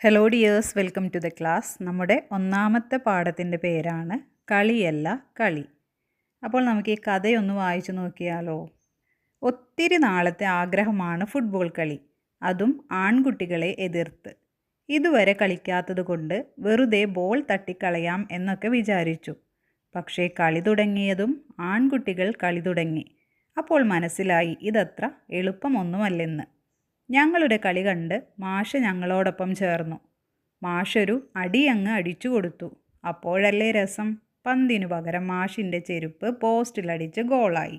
Hello dears, welcome to the class. നമ്മുടെ ഒന്നാമത്തെ പാഠത്തിൻ്റെ പേരാണ് കളിയല്ല കളി. അപ്പോൾ നമുക്ക് ഈ കഥയൊന്ന് വായിച്ചു നോക്കിയാലോ. ഒത്തിരി നാളത്തെ ആഗ്രഹമാണ് ഫുട്ബോൾ കളി, അതും ആൺകുട്ടികളെ എതിർത്ത്. ഇതുവരെ കളിക്കാത്തത് കൊണ്ട് വെറുതെ ബോൾ തട്ടിക്കളയാം എന്നൊക്കെ വിചാരിച്ചു. പക്ഷേ കളി തുടങ്ങിയതും ആൺകുട്ടികൾ കളി തുടങ്ങി. അപ്പോൾ മനസ്സിലായി ഇതത്ര എളുപ്പമൊന്നുമല്ലെന്ന്. ഞങ്ങളുടെ കളി കണ്ട് മാഷ് ഞങ്ങളോടൊപ്പം ചേർന്നു. മാഷൊരു അടിയങ്ങ് അടിച്ചു കൊടുത്തു. അപ്പോഴല്ലേ രസം. പന്തിനു പകരം മാഷിൻ്റെ ചെരുപ്പ് പോസ്റ്റിലടിച്ച് ഗോളായി.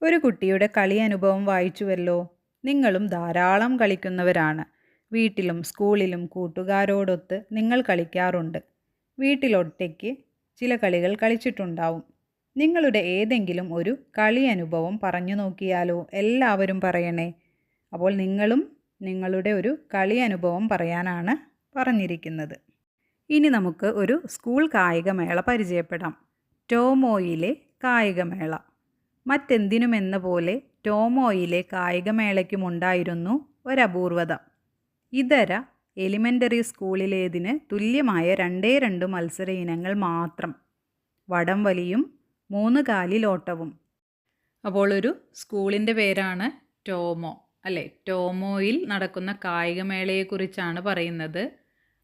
ഒരു കുട്ടിയുടെ കളി അനുഭവം വായിച്ചുവല്ലോ. നിങ്ങളും ധാരാളം കളിക്കുന്നവരാണ്. വീട്ടിലും സ്കൂളിലും കൂട്ടുകാരോടൊത്ത് നിങ്ങൾ കളിക്കാറുണ്ട്. വീട്ടിലൊറ്റയ്ക്ക് ചില കളികൾ കളിച്ചിട്ടുണ്ടാവും. നിങ്ങളുടെ ഏതെങ്കിലും ഒരു കളി അനുഭവം പറഞ്ഞു നോക്കിയാലോ. എല്ലാവരും പറയണേ. അപ്പോൾ നിങ്ങളും നിങ്ങളുടെ ഒരു കളി അനുഭവം പറയാനാണ് പറഞ്ഞിരിക്കുന്നത്. ഇനി നമുക്ക് ഒരു സ്കൂൾ കായികമേള പരിചയപ്പെടാം. ടോമോയിലെ കായികമേള. മറ്റെന്തിനുമെന്ന പോലെ ടോമോയിലെ കായികമേളയ്ക്കുമുണ്ടായിരുന്നു ഒരപൂർവത. ഇതര എലിമെൻ്ററി സ്കൂളിലേതിന് തുല്യമായ 2 മത്സര ഇനങ്ങൾ മാത്രം. വടംവലിയും 3 കാലിലോട്ടവും. അപ്പോൾ ഒരു സ്കൂളിൻ്റെ പേരാണ് ടോമോ, അല്ലേ? ടോമോയിൽ നടക്കുന്ന കായികമേളയെക്കുറിച്ചാണ് പറയുന്നത്.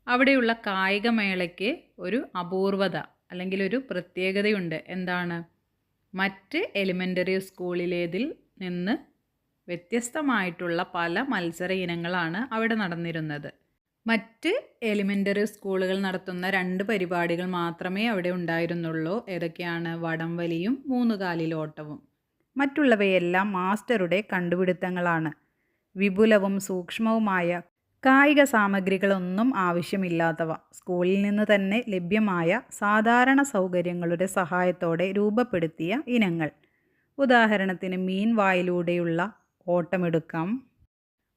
അവിടെയുള്ള കായികമേളയ്ക്ക് ഒരു അപൂർവത അല്ലെങ്കിൽ ഒരു പ്രത്യേകതയുണ്ട്. എന്താണ്? മറ്റ് എലിമെൻ്ററി സ്കൂളിലേതിൽ നിന്ന് വ്യത്യസ്തമായിട്ടുള്ള പല മത്സര ഇനങ്ങളാണ് അവിടെ നടന്നിരുന്നത്. മറ്റ് എലിമെൻ്ററി സ്കൂളുകൾ നടത്തുന്ന 2 പരിപാടികൾ മാത്രമേ അവിടെ ഉണ്ടായിരുന്നുള്ളൂ. ഏതൊക്കെയാണ്? വടംവലിയും 3 കാലിലോട്ടവും. മറ്റുള്ളവയെല്ലാം മാസ്റ്ററുടെ കണ്ടുപിടുത്തങ്ങളാണ്. വിപുലവും സൂക്ഷ്മവുമായ കായിക സാമഗ്രികളൊന്നും ആവശ്യമില്ലാത്തവ. സ്കൂളിൽ നിന്ന് തന്നെ ലഭ്യമായ സാധാരണ സൗകര്യങ്ങളുടെ സഹായത്തോടെ രൂപപ്പെടുത്തിയ ഇനങ്ങൾ. ഉദാഹരണത്തിന് മീൻ വായിലൂടെയുള്ള ഓട്ടമെടുക്കാം.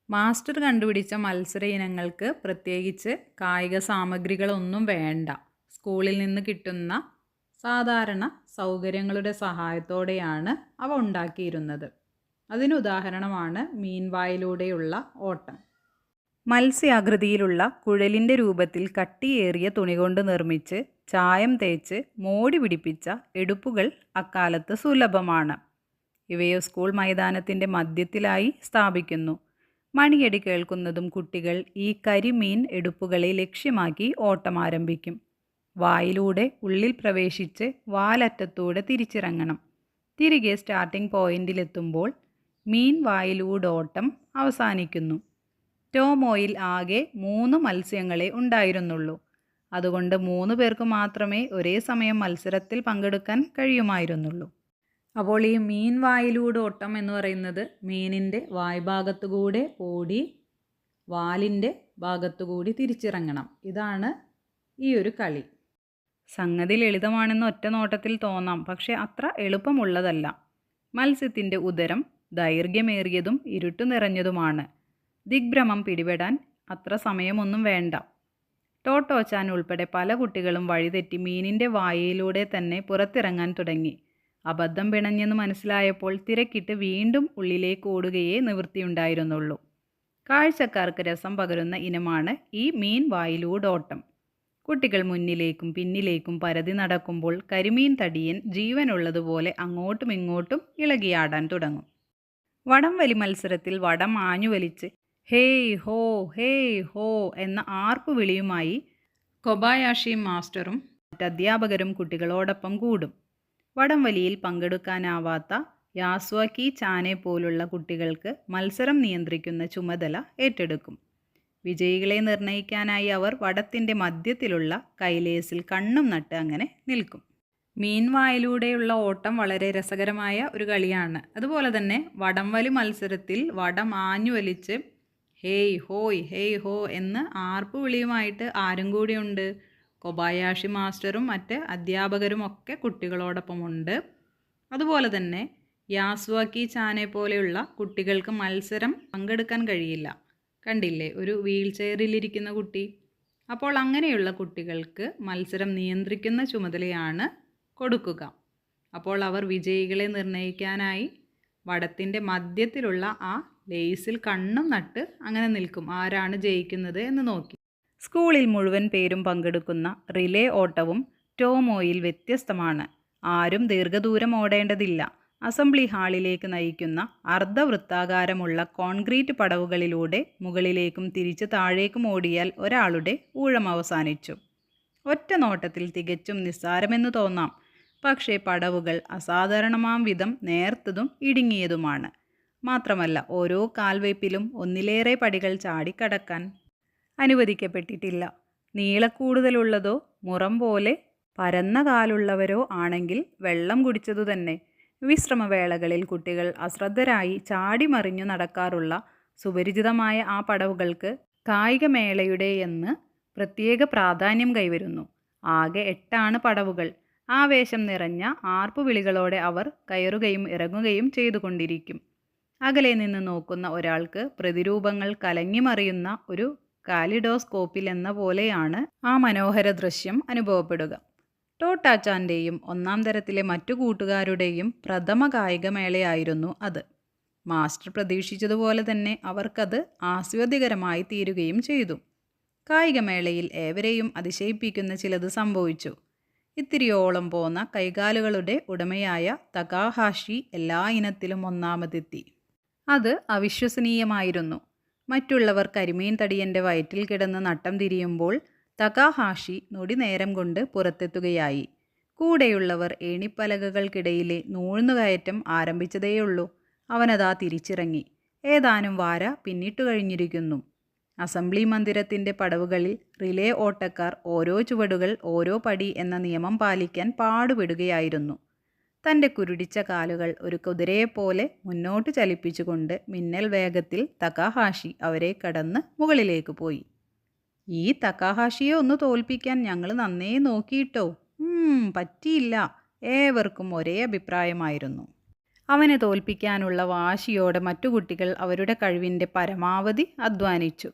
മാസ്റ്റർ കണ്ടുപിടിച്ച മത്സര ഇനങ്ങൾക്ക് പ്രത്യേകിച്ച് കായിക സാമഗ്രികളൊന്നും വേണ്ട. സ്കൂളിൽ നിന്ന് കിട്ടുന്ന സാധാരണ സൗകര്യങ്ങളുടെ സഹായത്തോടെയാണ് അവ ഉണ്ടാക്കിയിരുന്നത്. അതിനുദാഹരണമാണ് മീൻവായിലൂടെയുള്ള ഓട്ടം. മത്സ്യാകൃതിയിലുള്ള കുഴലിൻ്റെ രൂപത്തിൽ കട്ടിയേറിയ തുണി കൊണ്ട് നിർമ്മിച്ച് ചായം തേച്ച് മോടി പിടിപ്പിച്ച എടുപ്പുകൾ അക്കാലത്ത് സുലഭമാണ്. ഇവയെ സ്കൂൾ മൈതാനത്തിൻ്റെ മധ്യത്തിലായി സ്ഥാപിക്കുന്നു. മണിയടി കേൾക്കുന്നതും കുട്ടികൾ ഈ കരിമീൻ എടുപ്പുകളെ ലക്ഷ്യമാക്കി ഓട്ടം ആരംഭിക്കും. വായിലൂടെ ഉള്ളിൽ പ്രവേശിച്ച് വാലറ്റത്തൂടെ തിരിച്ചിറങ്ങണം. തിരികെ സ്റ്റാർട്ടിംഗ് പോയിന്റിലെത്തുമ്പോൾ മീൻ വായിലൂടോട്ടം അവസാനിക്കുന്നു. ടോമോയിൽ ആകെ 3 മത്സ്യങ്ങളെ ഉണ്ടായിരുന്നുള്ളൂ. അതുകൊണ്ട് 3 പേർക്ക് മാത്രമേ ഒരേ സമയം മത്സരത്തിൽ പങ്കെടുക്കാൻ കഴിയുമായിരുന്നുള്ളൂ. അപ്പോൾ ഈ മീൻ വായിലൂടോട്ടം എന്ന് പറയുന്നത് മീനിൻ്റെ വായ്ഭാഗത്തുകൂടെ ഓടി വാലിൻ്റെ ഭാഗത്തുകൂടി തിരിച്ചിറങ്ങണം. ഇതാണ് ഈ ഒരു കളി. സംഗതി ലളിതമാണെന്ന് ഒറ്റ നോട്ടത്തിൽ തോന്നാം, പക്ഷേ അത്ര എളുപ്പമുള്ളതല്ല. മത്സ്യത്തിൻ്റെ ഉദരം ദൈർഘ്യമേറിയതും ഇരുട്ടു നിറഞ്ഞതുമാണ്. ദിഗ്ഭ്രമം പിടിപെടാൻ അത്ര സമയമൊന്നും വേണ്ട. ടോട്ടോച്ചാൻ ഉൾപ്പെടെ പല കുട്ടികളും വഴിതെറ്റി മീനിൻ്റെ വായയിലൂടെ തന്നെ പുറത്തിറങ്ങാൻ തുടങ്ങി. അബദ്ധം പിണഞ്ഞെന്ന് മനസ്സിലായപ്പോൾ തിരക്കിട്ട് വീണ്ടും ഉള്ളിലേക്ക് ഓടുകയേ നിവൃത്തിയുണ്ടായിരുന്നുള്ളൂ. കാഴ്ചക്കാർക്ക് രസം പകരുന്ന ഇനമാണ് ഈ മീൻ വായിലൂടോട്ടം. കുട്ടികൾ മുന്നിലേക്കും പിന്നിലേക്കും പരതി നടക്കുമ്പോൾ കരിമീൻ തടിയൻ ജീവനുള്ളതുപോലെ അങ്ങോട്ടും ഇങ്ങോട്ടും ഇളകിയാടാൻ തുടങ്ങും. വടംവലി മത്സരത്തിൽ വടം ആഞ്ഞുവലിച്ച് ഹേയ് ഹോ ഹേയ് ഹോ എന്ന ആർപ്പു വിളിയുമായി കൊബായാഷി മാസ്റ്ററും മറ്റധ്യാപകരും കുട്ടികളോടൊപ്പം കൂടും. വടംവലിയിൽ പങ്കെടുക്കാനാവാത്ത യാസ്വാക്കി ചാനെ പോലുള്ള കുട്ടികൾക്ക് മത്സരം നിയന്ത്രിക്കുന്ന ചുമതല ഏറ്റെടുക്കും. വിജയികളെ നിർണയിക്കാനായി അവർ വടത്തിൻ്റെ മധ്യത്തിലുള്ള കൈലേസിൽ കണ്ണും നട്ട് അങ്ങനെ നിൽക്കും. മീൻവായിലൂടെയുള്ള ഓട്ടം വളരെ രസകരമായ ഒരു കളിയാണ്. അതുപോലെ തന്നെ വടംവലി മത്സരത്തിൽ വടം ആഞ്ഞു വലിച്ച് ഹേയ് ഹോയ് ഹേയ് ഹോ എന്ന് ആർപ്പു വിളിയുമായിട്ട് ആരും കൂടിയുണ്ട്? കൊബായാഷി മാസ്റ്ററും മറ്റ് അധ്യാപകരും ഒക്കെ കുട്ടികളോടൊപ്പമുണ്ട്. അതുപോലെ തന്നെ യാസ്വാക്കി ചാനെ പോലെയുള്ള കുട്ടികൾക്ക് മത്സരം പങ്കെടുക്കാൻ കഴിയില്ല. കണ്ടില്ലേ, ഒരു വീൽ ചെയറിലിരിക്കുന്ന കുട്ടി. അപ്പോൾ അങ്ങനെയുള്ള കുട്ടികൾക്ക് മത്സരം നിയന്ത്രിക്കുന്ന ചുമതലയാണ് കൊടുക്കുക. അപ്പോൾ അവർ വിജയികളെ നിർണ്ണയിക്കാനായി വടത്തിൻ്റെ മധ്യത്തിലുള്ള ആ ലേസിൽ കണ്ണും നട്ട് അങ്ങനെ നിൽക്കും, ആരാണ് ജയിക്കുന്നത് എന്ന് നോക്കി. സ്കൂളിൽ മുഴുവൻ പേരും പങ്കെടുക്കുന്ന റിലേ ഓട്ടവും ടോമോയിൽ വ്യത്യസ്തമാണ്. ആരും ദീർഘദൂരം ഓടേണ്ടതില്ല. അസംബ്ലി ഹാളിലേക്ക് നയിക്കുന്ന അർദ്ധവൃത്താകാരമുള്ള കോൺക്രീറ്റ് പടവുകളിലൂടെ മുകളിലേക്കും തിരിച്ച് താഴേക്കും ഓടിയാൽ ഒരാളുടെ ഊഴം അവസാനിച്ചു. ഒറ്റ നോട്ടത്തിൽ തികച്ചും നിസ്സാരമെന്ന് തോന്നാം. പക്ഷേ പടവുകൾ അസാധാരണമാം വിധം നേർത്തതും ഇടുങ്ങിയതുമാണ്. മാത്രമല്ല ഓരോ കാൽവയ്പിലും ഒന്നിലേറെ പടികൾ ചാടിക്കടക്കാൻ അനുവദിക്കപ്പെട്ടിട്ടില്ല. നീളക്കൂടുതലുള്ളതോ മുറം പോലെ പരന്ന കാലുള്ളവരോ ആണെങ്കിൽ വെള്ളം കുടിച്ചതു തന്നെ. വിശ്രമവേളകളിൽ കുട്ടികൾ അശ്രദ്ധരായി ചാടിമറിഞ്ഞു നടക്കാറുള്ള സുപരിചിതമായ ആ പടവുകൾക്ക് കായികമേളയുടെയെന്ന് പ്രത്യേക പ്രാധാന്യം കൈവരുന്നു. ആകെ 8 പടവുകൾ. ആവേശം നിറഞ്ഞ ആർപ്പുവിളികളോടെ അവർ കയറുകയും ഇറങ്ങുകയും ചെയ്തുകൊണ്ടിരിക്കും. അകലെ നിന്ന് നോക്കുന്ന ഒരാൾക്ക് പ്രതിരൂപങ്ങൾ കലങ്ങിമറിയുന്ന ഒരു കാലിഡോസ്കോപ്പിലെന്ന പോലെയാണ് ആ മനോഹര ദൃശ്യം അനുഭവപ്പെടുക. ടോട്ടാച്ചാൻ്റെയും 1-ാം തരത്തിലെ മറ്റു കൂട്ടുകാരുടെയും പ്രഥമ കായികമേളയായിരുന്നു അത്. മാസ്റ്റർ പ്രതീക്ഷിച്ചതുപോലെ തന്നെ അവർക്കത് ആസ്വാദ്യകരമായി തീരുകയും ചെയ്തു. കായികമേളയിൽ ഏവരെയും അതിശയിപ്പിക്കുന്ന ചിലത് സംഭവിച്ചു. ഇത്തിരിയോളം പോന്ന കൈകാലുകളുടെ ഉടമയായ തകാഹാഷി എല്ലാ ഇനത്തിലും 1-ാമതെത്തി. അത് അവിശ്വസനീയമായിരുന്നു. മറ്റുള്ളവർ കരിമീൻ തടിയൻ്റെ വയറ്റിൽ കിടന്ന് നട്ടം തിരിയുമ്പോൾ തകാഹാഷി നൊടിനേരം കൊണ്ട് പുറത്തെത്തുകയായി. കൂടെയുള്ളവർ ഏണിപ്പലകകൾക്കിടയിലെ നൂഴ്ന്നുകയറ്റം ആരംഭിച്ചതേയുള്ളൂ. അവനതാ തിരിച്ചിറങ്ങി. ഏതാനും വാര പിന്നിട്ടു കഴിഞ്ഞിരിക്കുന്നു. അസംബ്ലി മന്ദിരത്തിൻ്റെ പടവുകളിൽ റിലേ ഓട്ടക്കാർ ഓരോ ചുവടുകൾ ഓരോ പടി എന്ന നിയമം പാലിക്കാൻ പാടുപെടുകയായിരുന്നു. തൻ്റെ കുരുടിച്ച കാലുകൾ ഒരു കുതിരയെപ്പോലെ മുന്നോട്ട് ചലിപ്പിച്ചുകൊണ്ട് മിന്നൽ വേഗത്തിൽ തകാഹാഷി അവരെ കടന്ന് മുകളിലേക്ക് പോയി. ഈ തകാഹാഷിയെ ഒന്ന് തോൽപ്പിക്കാൻ ഞങ്ങൾ നന്നേ നോക്കിയിട്ടോ. പറ്റിയില്ല. ഏവർക്കും ഒരേ അഭിപ്രായമായിരുന്നു. അവനെ തോൽപ്പിക്കാനുള്ള വാശിയോടെ മറ്റു കുട്ടികൾ അവരുടെ കഴിവിൻ്റെ പരമാവധി അധ്വാനിച്ചു.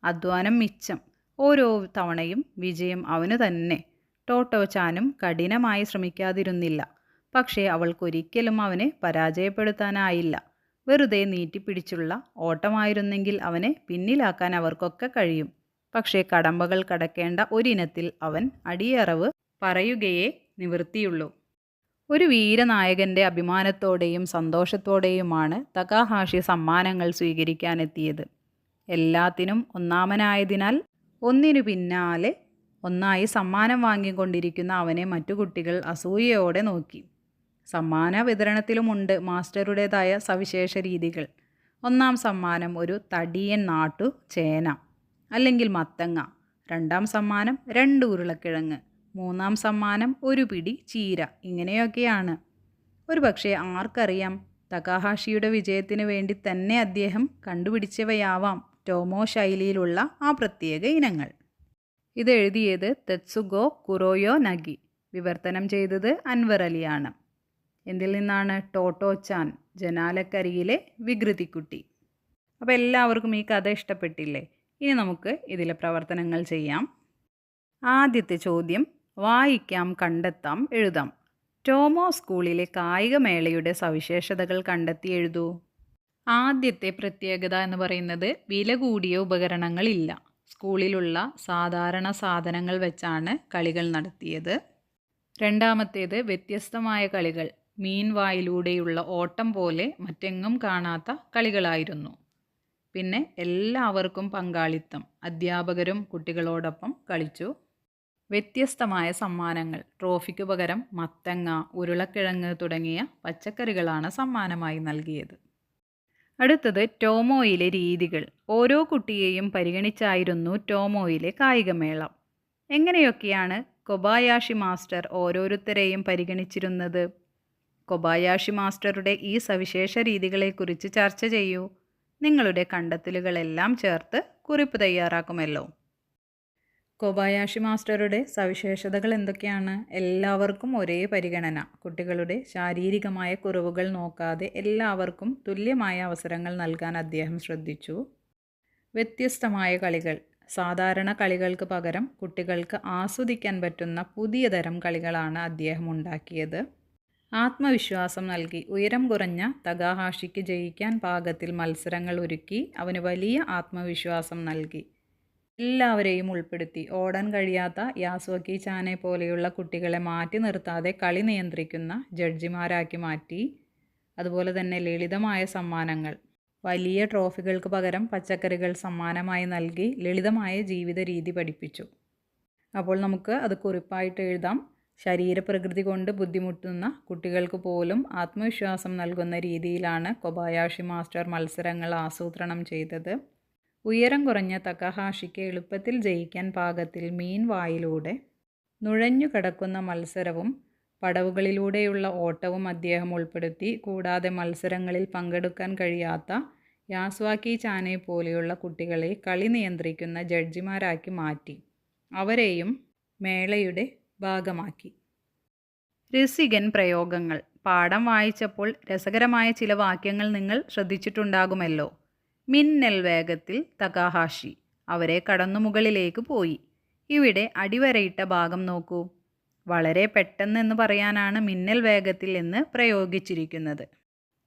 അധ്വാനം മിച്ചം. ഓരോ തവണയും വിജയം അവനു തന്നെ. ടോട്ടോച്ചാനും കഠിനമായി ശ്രമിക്കാതിരുന്നില്ല. പക്ഷേ അവൾക്കൊരിക്കലും അവനെ പരാജയപ്പെടുത്താനായില്ല. വെറുതെ നീട്ടിപ്പിടിച്ചുള്ള ഓട്ടമായിരുന്നെങ്കിൽ അവനെ പിന്നിലാക്കാൻ അവർക്കൊക്കെ കഴിയും. പക്ഷേ കടമ്പകൾ കടക്കേണ്ട ഒരിനത്തിൽ അവൻ അടിയറവ് പറയുകയേ നിവൃത്തിയുള്ളൂ. ഒരു വീരനായകൻ്റെ അഭിമാനത്തോടെയും സന്തോഷത്തോടെയുമാണ് തകാഹാഷി സമ്മാനങ്ങൾ സ്വീകരിക്കാനെത്തിയത്. എല്ലാത്തിനും 1-ാമനായതിനാൽ ഒന്നിനു പിന്നാലെ ഒന്നായി സമ്മാനം വാങ്ങിക്കൊണ്ടിരിക്കുന്ന അവനെ മറ്റു കുട്ടികൾ അസൂയയോടെ നോക്കി. സമ്മാന വിതരണത്തിലുമുണ്ട് മാസ്റ്ററുടേതായ സവിശേഷ രീതികൾ. 1-ാം സമ്മാനം ഒരു തടിയൻ നാട്ടു ചേന അല്ലെങ്കിൽ മത്തങ്ങ. 2-ാം സമ്മാനം 2 ഉരുളക്കിഴങ്ങ്. 3-ാം സമ്മാനം ഒരു പിടി ചീര. ഇങ്ങനെയൊക്കെയാണ്. ഒരുപക്ഷെ ആർക്കറിയാം, തകാഹാഷിയുടെ വിജയത്തിന് വേണ്ടി തന്നെ അദ്ദേഹം കണ്ടുപിടിച്ചവയാവാം ടോമോ ശൈലിയിലുള്ള ആ പ്രത്യേക ഇനങ്ങൾ. ഇത് എഴുതിയത് തെത്സുഗോ കുറോയോ നഗി. വിവർത്തനം ചെയ്തത് അൻവർ അലിയാണ്. എന്തിൽ നിന്നാണ്? ടോട്ടോച്ചാൻ, ജനാലക്കരിയിലെ വികൃതിക്കുട്ടി. അപ്പോൾ എല്ലാവർക്കും ഈ കഥ ഇഷ്ടപ്പെട്ടില്ലേ? ഇനി നമുക്ക് ഇതിലെ പ്രവർത്തനങ്ങൾ ചെയ്യാം. ആദ്യത്തെ ചോദ്യം, വായിക്കാം, കണ്ടെത്താം, എഴുതാം. ടോമോ സ്കൂളിലെ കായികമേളയുടെ സവിശേഷതകൾ കണ്ടെത്തി എഴുതൂ. ആദ്യത്തെ പ്രത്യേകത എന്ന് പറയുന്നത് വില കൂടിയ ഉപകരണങ്ങളില്ല. സ്കൂളിലുള്ള സാധാരണ സാധനങ്ങൾ വെച്ചാണ് കളികൾ നടത്തിയത്. രണ്ടാമത്തേത് വ്യത്യസ്തമായ കളികൾ. മീൻ വായിലൂടെയുള്ള ഓട്ടം പോലെ മറ്റെങ്ങും കാണാത്ത കളികളായിരുന്നു. പിന്നെ എല്ലാവർക്കും പങ്കാളിത്തം. അധ്യാപകരും കുട്ടികളോടൊപ്പം കളിച്ചു. വ്യത്യസ്തമായ സമ്മാനങ്ങൾ. ട്രോഫിക്ക് പകരം മത്തങ്ങ, ഉരുളക്കിഴങ്ങ് തുടങ്ങിയ പച്ചക്കറികളാണ് സമ്മാനമായി നൽകിയത്. അടുത്തത് ടോമോയിലെ രീതികൾ. ഓരോ കുട്ടിയെയും പരിഗണിച്ചായിരുന്നു ടോമോയിലെ കായികമേള. എങ്ങനെയൊക്കെയാണ് കൊബായാഷി മാസ്റ്റർ ഓരോരുത്തരെയും പരിഗണിച്ചിരുന്നത്? കൊബായാഷി മാസ്റ്ററുടെ ഈ സവിശേഷ രീതികളെക്കുറിച്ച് ചർച്ച ചെയ്യൂ. നിങ്ങളുടെ കണ്ടെത്തലുകളെല്ലാം ചേർത്ത് കുറിപ്പ് തയ്യാറാക്കുമല്ലോ. കൊബായാഷി മാസ്റ്ററുടെ സവിശേഷതകൾ എന്തൊക്കെയാണ്? എല്ലാവർക്കും ഒരേ പരിഗണന. കുട്ടികളുടെ ശാരീരികമായ കുറവുകൾ നോക്കാതെ എല്ലാവർക്കും തുല്യമായ അവസരങ്ങൾ നൽകാൻ അദ്ദേഹം ശ്രദ്ധിച്ചു. വ്യത്യസ്തമായ കളികൾ. സാധാരണ കളികൾക്ക് പകരം കുട്ടികൾക്ക് ആസ്വദിക്കാൻ പറ്റുന്ന പുതിയ തരം കളികളാണ് അദ്ദേഹം ഉണ്ടാക്കിയത്. ആത്മവിശ്വാസം നൽകി. ഉയരം കുറഞ്ഞ തകാഹാഷിക്ക് ജയിക്കാൻ പാകത്തിൽ മത്സരങ്ങൾ ഒരുക്കി അവന് വലിയ ആത്മവിശ്വാസം നൽകി. എല്ലാവരെയും ഉൾപ്പെടുത്തി ഓടാൻ കഴിയാത്ത യാസ്വക്കി ചാനെ പോലെയുള്ള കുട്ടികളെ മാറ്റി നിർത്താതെ കളി നിയന്ത്രിക്കുന്ന ജഡ്ജിമാരാക്കി മാറ്റി. അതുപോലെ തന്നെ ലളിതമായ സമ്മാനങ്ങൾ, വലിയ ട്രോഫികൾക്ക് പകരം പച്ചക്കറികൾ സമ്മാനമായി നൽകി ലളിതമായ ജീവിത രീതി പഠിപ്പിച്ചു. അപ്പോൾ നമുക്ക് അത് കുറിപ്പായിട്ട് എഴുതാം. ശരീരപ്രകൃതി കൊണ്ട് ബുദ്ധിമുട്ടുന്ന കുട്ടികൾക്ക് പോലും ആത്മവിശ്വാസം നൽകുന്ന രീതിയിലാണ് കൊബായാഷി മാസ്റ്റർ മത്സരങ്ങൾ ആസൂത്രണം ചെയ്തത്. ഉയരം കുറഞ്ഞ തകഹാഷിക്ക് എളുപ്പത്തിൽ ജയിക്കാൻ പാകത്തിൽ മീൻ വായിലൂടെ നുഴഞ്ഞു കടക്കുന്ന മത്സരവും പടവുകളിലൂടെയുള്ള ഓട്ടവും അദ്ദേഹം ഉൾപ്പെടുത്തി. കൂടാതെ മത്സരങ്ങളിൽ പങ്കെടുക്കാൻ കഴിയാത്ത യാസ്വാക്കി ചാനെ പോലെയുള്ള കുട്ടികളെ കളി നിയന്ത്രിക്കുന്ന ജഡ്ജിമാരാക്കി മാറ്റി. അവരെയും മേളയുടെ ഭാഗമാക്കി. രസികൻ പ്രയോഗങ്ങൾ. പാഠം വായിച്ചപ്പോൾ രസകരമായ ചില വാക്യങ്ങൾ നിങ്ങൾ ശ്രദ്ധിച്ചിട്ടുണ്ടാകുമല്ലോ. മിന്നൽ വേഗത്തിൽ തകാഹാഷി അവരെ കടന്നു മുകളിലേക്ക് പോയി. ഇവിടെ അടിവരയിട്ട ഭാഗം നോക്കൂ. വളരെ പെട്ടെന്നെന്ന് പറയാനാണ് മിന്നൽ വേഗത്തിൽ എന്ന് പ്രയോഗിച്ചിരിക്കുന്നത്.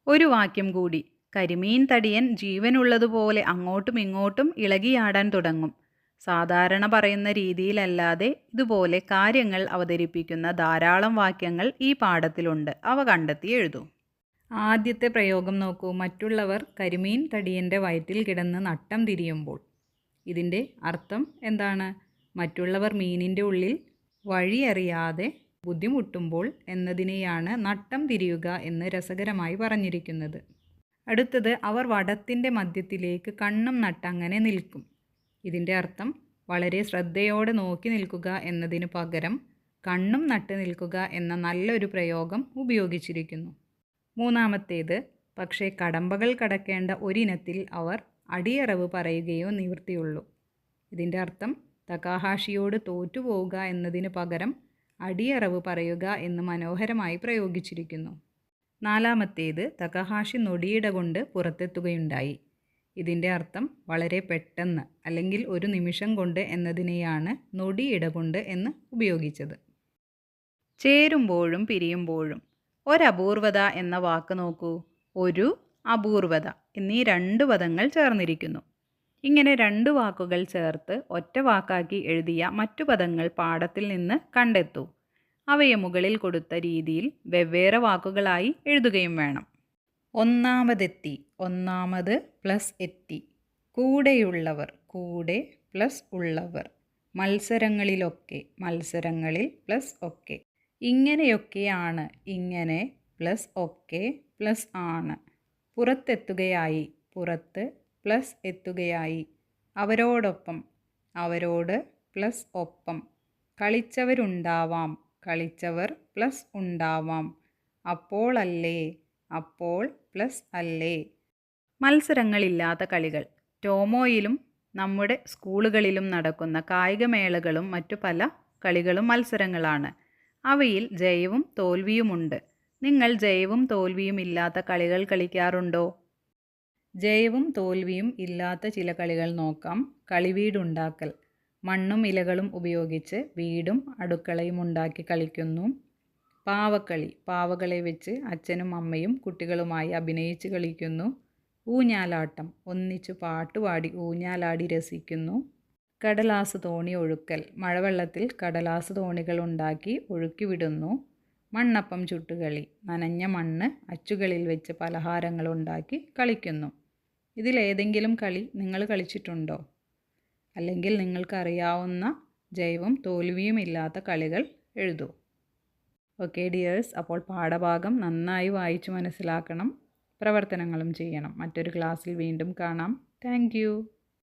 ഒരു വാക്യം കൂടി. കരിമീൻ തടിയൻ ജീവനുള്ളതുപോലെ അങ്ങോട്ടും ഇങ്ങോട്ടും ഇളകിയാടാൻ തുടങ്ങും. സാധാരണ പറയുന്ന രീതിയിലല്ലാതെ ഇതുപോലെ കാര്യങ്ങൾ അവതരിപ്പിക്കുന്ന ധാരാളം വാക്യങ്ങൾ ഈ പാഠത്തിലുണ്ട്. അവ കണ്ടെത്തി എഴുതൂ. ആദ്യത്തെ പ്രയോഗം നോക്കൂ. മറ്റുള്ളവർ കരിമീൻ തടിയൻ്റെ വയറ്റിൽ കിടന്ന് നട്ടം തിരിയുമ്പോൾ. ഇതിൻ്റെ അർത്ഥം എന്താണ്? മറ്റുള്ളവർ മീനിൻ്റെ ഉള്ളിൽ വഴിയറിയാതെ ബുദ്ധിമുട്ടുമ്പോൾ എന്നതിനെയാണ് നട്ടം തിരിയുക എന്ന് രസകരമായി പറഞ്ഞിരിക്കുന്നത്. അടുത്തത്, അവർ വടത്തിൻ്റെ മധ്യത്തിലേക്ക് കണ്ണും നട്ടങ്ങനെ നിൽക്കും. ഇതിൻ്റെ അർത്ഥം വളരെ ശ്രദ്ധയോടെ നോക്കി നിൽക്കുക എന്നതിനു പകരം കണ്ണും നട്ട് നിൽക്കുക എന്ന നല്ലൊരു പ്രയോഗം ഉപയോഗിച്ചിരിക്കുന്നു. മൂന്നാമത്തേത്, പക്ഷേ കടമ്പകൾ കടക്കേണ്ട ഒരിനത്തിൽ അവർ അടിയറവ് പറയുകയോ നിവൃത്തിയുള്ളൂ. ഇതിൻ്റെ അർത്ഥം തകാഹാഷിയോട് തോറ്റുപോവുക എന്നതിന് പകരം അടിയറവ് പറയുക എന്ന് മനോഹരമായി പ്രയോഗിച്ചിരിക്കുന്നു. നാലാമത്തേത്, തകാഹാഷി നൊടിയിട കൊണ്ട് പുറത്തെത്തുകയുണ്ടായി. ഇതിൻ്റെ അർത്ഥം വളരെ പെട്ടെന്ന് അല്ലെങ്കിൽ ഒരു നിമിഷം കൊണ്ട് എന്നതിനെയാണ് നൊടിയിട കൊണ്ട് എന്ന് ഉപയോഗിച്ചത്. ചേരുമ്പോഴും പിരിയുമ്പോഴും. ഒരപൂർവത എന്ന വാക്ക് നോക്കൂ. ഒരു അപൂർവത എന്നീ രണ്ട് പദങ്ങൾ ചേർന്നിരിക്കുന്നു. ഇങ്ങനെ രണ്ട് വാക്കുകൾ ചേർത്ത് ഒറ്റ വാക്കാക്കി എഴുതിയ മറ്റു പദങ്ങൾ പാഠത്തിൽ നിന്ന് കണ്ടെത്തൂ. അവയെ മുകളിൽ കൊടുത്ത രീതിയിൽ വെവ്വേറെ വാക്കുകളായി എഴുതുകയും വേണം. ഒന്നാമതെത്തി, ഒന്നാമത് പ്ലസ് എത്തി. കൂടെയുള്ളവർ, കൂടെ പ്ലസ് ഉള്ളവർ. മത്സരങ്ങളിലൊക്കെ, മത്സരങ്ങളിൽ പ്ലസ് ഒക്കെ. ഇങ്ങനെയൊക്കെയാണ്, ഇങ്ങനെ പ്ലസ് ഒക്കെ പ്ലസ് ആണ്. പുറത്തെത്തുകയായി, പുറത്ത് പ്ലസ് എത്തുകയായി. അവരോടൊപ്പം, അവരോട് പ്ലസ് ഒപ്പം. കളിച്ചവരുണ്ടാവാം, കളിച്ചവർ പ്ലസ് ഉണ്ടാവാം. അപ്പോൾ അല്ലേ, അപ്പോൾ പ്ലസ് അല്ലേ. മത്സരങ്ങളില്ലാത്ത കളികൾ. ടോമോയിലും നമ്മുടെ സ്കൂളുകളിലും നടക്കുന്ന കായികമേളകളും മറ്റു പല കളികളും മത്സരങ്ങളാണ്. അവയിൽ ജയവും തോൽവിയുമുണ്ട്. നിങ്ങൾ ജയവും തോൽവിയും ഇല്ലാത്ത കളികൾ കളിക്കാറുണ്ടോ? ജയവും തോൽവിയും ഇല്ലാത്ത ചില കളികൾ നോക്കാം. കളിവീടുണ്ടാക്കൽ. മണ്ണും ഇലകളും ഉപയോഗിച്ച് വീടും അടുക്കളയും ഉണ്ടാക്കി കളിക്കുന്നു. പാവക്കളി. പാവകളെ വെച്ച് അച്ഛനും അമ്മയും കുട്ടികളുമായി അഭിനയിച്ച് കളിക്കുന്നു. ഊഞ്ഞാലാട്ടം. ഒന്നിച്ചു പാട്ടുപാടി ഊഞ്ഞാലാടി രസിക്കുന്നു. കടലാസ് തോണി ഒഴുക്കൽ. മഴവെള്ളത്തിൽ കടലാസ് തോണികൾ ഉണ്ടാക്കി ഒഴുക്കിവിടുന്നു. മണ്ണപ്പം ചുട്ടുകളി. നനഞ്ഞ മണ്ണ് അച്ചുകളിൽ വെച്ച് പലഹാരങ്ങൾ ഉണ്ടാക്കി കളിക്കുന്നു. ഇതിലേതെങ്കിലും കളി നിങ്ങൾ കളിച്ചിട്ടുണ്ടോ? അല്ലെങ്കിൽ നിങ്ങൾക്കറിയാവുന്ന ജയവും തോൽവിയും ഇല്ലാത്ത കളികൾ എഴുതൂ. ഓക്കെ ഡിയേഴ്സ്, അപ്പോൾ പാഠഭാഗം നന്നായി വായിച്ചു മനസ്സിലാക്കണം. പ്രവർത്തനങ്ങളും ചെയ്യണം. മറ്റൊരു ക്ലാസ്സിൽ വീണ്ടും കാണാം. Thank you.